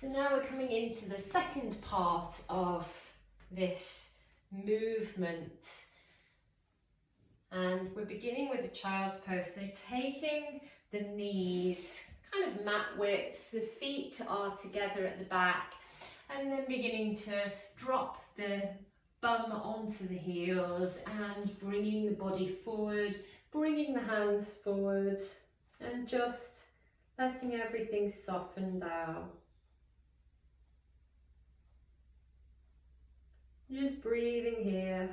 So now we're coming into the second part of this movement. And we're beginning with a child's pose. So taking the knees kind of mat width, the feet are together at the back, and then beginning to drop the bum onto the heels and bringing the body forward, bringing the hands forward, and just letting everything soften down. Just breathing here.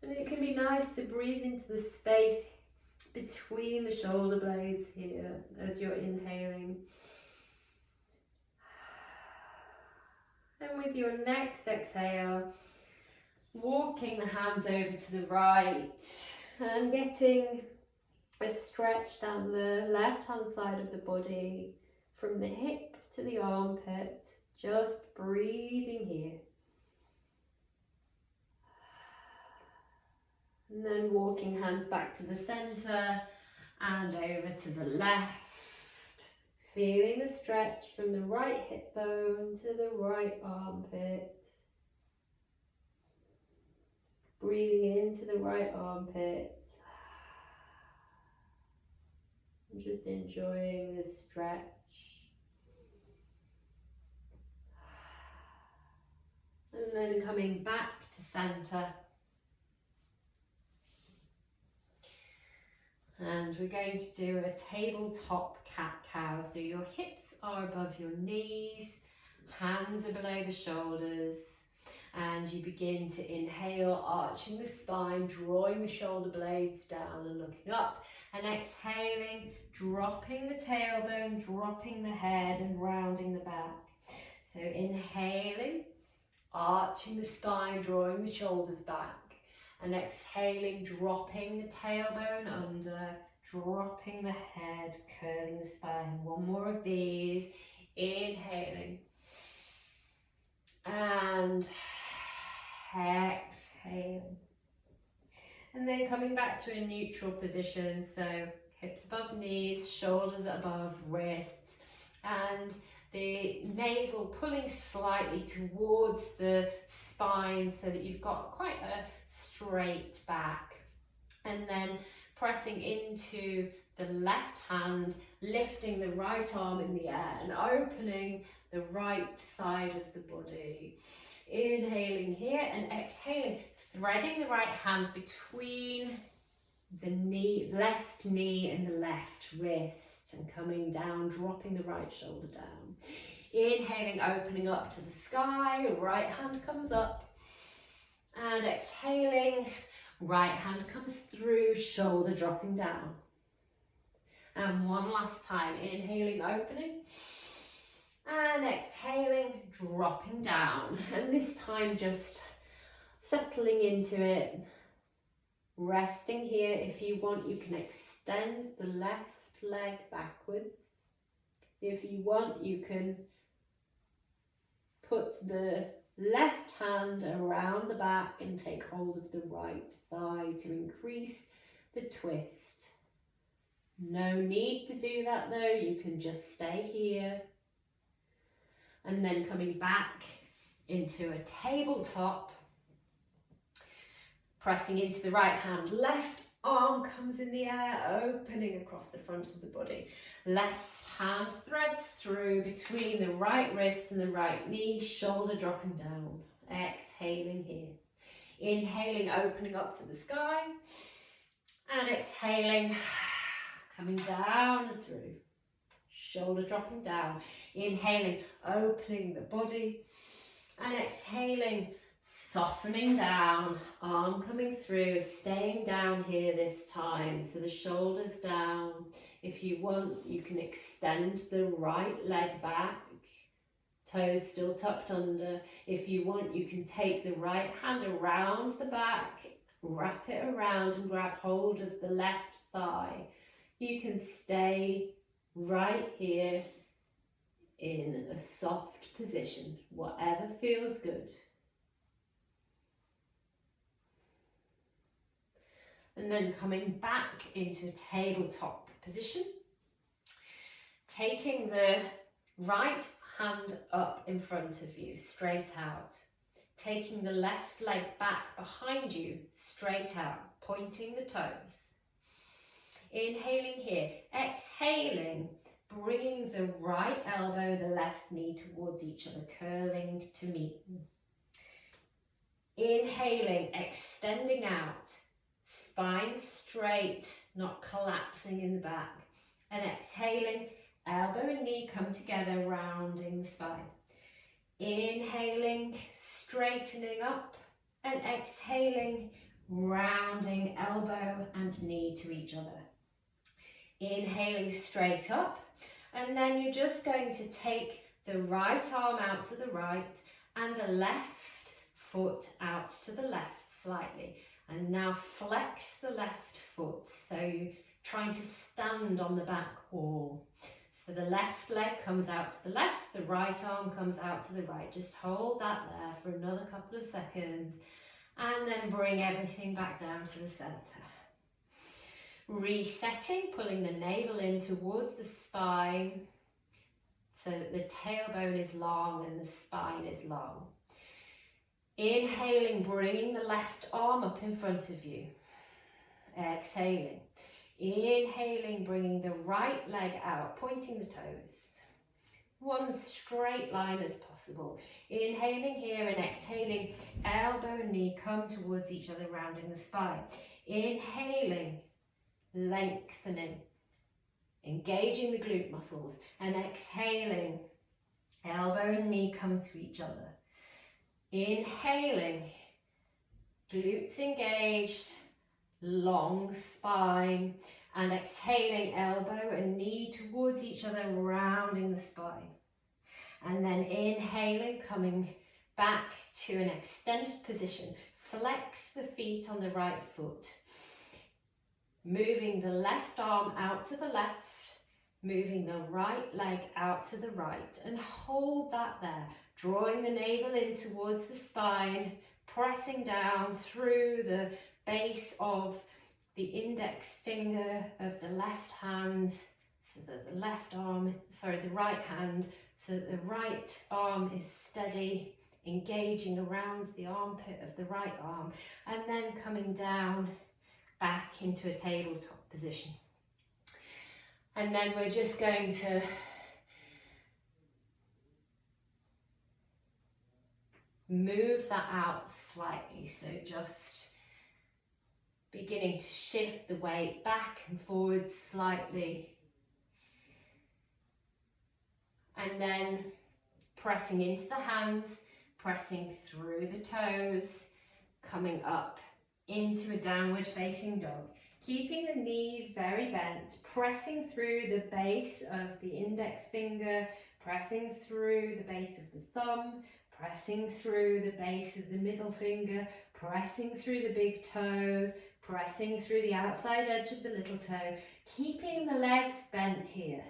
And it can be nice to breathe into the space between the shoulder blades here as you're inhaling. And with your next exhale, walking the hands over to the right and getting a stretch down the left hand side of the body from the hip to the armpit, just breathing here. And then walking hands back to the center and over to the left. Feeling the stretch from the right hip bone to the right armpit. Breathing into the right armpit. And just enjoying the stretch. And then coming back to center. And we're going to do a tabletop cat-cow. So your hips are above your knees, hands are below the shoulders, and you begin to inhale, arching the spine, drawing the shoulder blades down and looking up. And exhaling, dropping the tailbone, dropping the head and rounding the back. So inhaling, arching the spine, drawing the shoulders back. And exhaling, dropping the tailbone under, dropping the head, curling the spine. One more of these. Inhaling. And exhaling. And then coming back to a neutral position. So hips above knees, shoulders above wrists. And the navel pulling slightly towards the spine so that you've got quite a straight back. And then pressing into the left hand, lifting the right arm in the air and opening the right side of the body. Inhaling here and exhaling, threading the right hand between the knee, left knee and the left wrist. And coming down, dropping the right shoulder down. Inhaling, opening up to the sky, right hand comes up. And exhaling, right hand comes through, shoulder dropping down. And one last time, inhaling, opening. And exhaling, dropping down. And this time just settling into it. Resting here. If you want, you can extend the left leg backwards. If you want, you can put the left hand around the back and take hold of the right thigh to increase the twist. No need to do that though, you can just stay here. And then coming back into a tabletop, pressing into the right hand, left arm comes in the air, opening across the front of the body. Left hand threads through between the right wrist and the right knee, shoulder dropping down. Exhaling here. Inhaling, opening up to the sky. And exhaling, coming down and through. Shoulder dropping down. Inhaling, opening the body. And exhaling, softening down, arm coming through, staying down here this time. So the shoulders down. If you want, you can extend the right leg back, toes still tucked under. If you want, you can take the right hand around the back, wrap it around and grab hold of the left thigh. You can stay right here in a soft position, whatever feels good. And then coming back into a tabletop position. Taking the right hand up in front of you, straight out. Taking the left leg back behind you, straight out, pointing the toes. Inhaling here, exhaling, bringing the right elbow, the left knee towards each other, curling to meet. Inhaling, extending out, spine straight, not collapsing in the back. And exhaling, elbow and knee come together, rounding the spine. Inhaling, straightening up, and exhaling, rounding elbow and knee to each other. Inhaling straight up, and then you're just going to take the right arm out to the right and the left foot out to the left slightly. And now flex the left foot, so you're trying to stand on the back wall. So the left leg comes out to the left, the right arm comes out to the right. Just hold that there for another couple of seconds and then bring everything back down to the centre. Resetting, pulling the navel in towards the spine so that the tailbone is long and the spine is long. Inhaling, bringing the left arm up in front of you. Exhaling. Inhaling, bringing the right leg out, pointing the toes. One straight line as possible. Inhaling here and exhaling, elbow and knee come towards each other, rounding the spine. Inhaling, lengthening, engaging the glute muscles, and exhaling, elbow and knee come to each other. Inhaling, glutes engaged, long spine, and exhaling, elbow and knee towards each other, rounding the spine. And then inhaling, coming back to an extended position. Flex the feet on the right foot. Moving the left arm out to the left, moving the right leg out to the right, and hold that there, drawing the navel in towards the spine, pressing down through the base of the index finger of the left hand, so that the right hand, so that the right arm is steady, engaging around the armpit of the right arm, and then coming down back into a tabletop position. And then we're just going to move that out slightly, so just beginning to shift the weight back and forward slightly. And then pressing into the hands, pressing through the toes, coming up into a downward facing dog. Keeping the knees very bent, pressing through the base of the index finger, pressing through the base of the thumb, pressing through the base of the middle finger, pressing through the big toe, pressing through the outside edge of the little toe, keeping the legs bent here.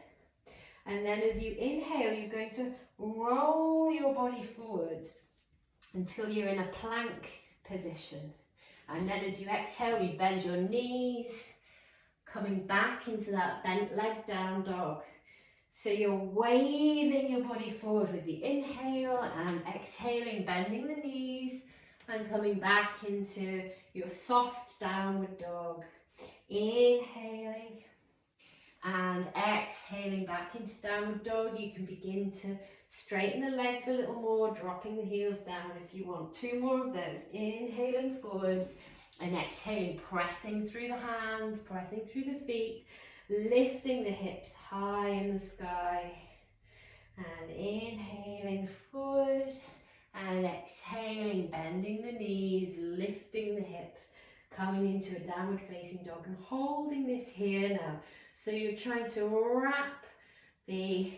And then as you inhale, you're going to roll your body forward until you're in a plank position. And then as you exhale, you bend your knees, coming back into that bent leg down dog. So you're waving your body forward with the inhale and exhaling, bending the knees and coming back into your soft downward dog. Inhaling and exhaling back into downward dog. You can begin to straighten the legs a little more, dropping the heels down if you want. 2 more of those. Inhaling forwards and exhaling, pressing through the hands, pressing through the feet, lifting the hips high in the sky. And inhaling forward and exhaling, bending the knees, lifting the hips, coming into a downward facing dog and holding this here now. So you're trying to wrap the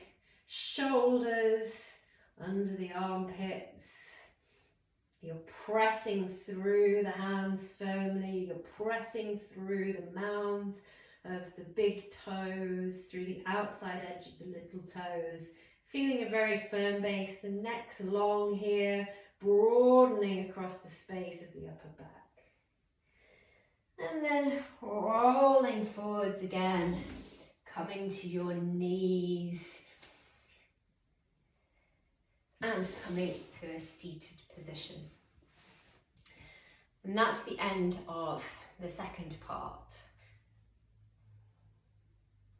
shoulders under the armpits. You're pressing through the hands firmly. You're pressing through the mounds of the big toes, through the outside edge of the little toes. Feeling a very firm base. The neck's long here, broadening across the space of the upper back. And then rolling forwards again, coming to your knees and coming to a seated position. And that's the end of the second part.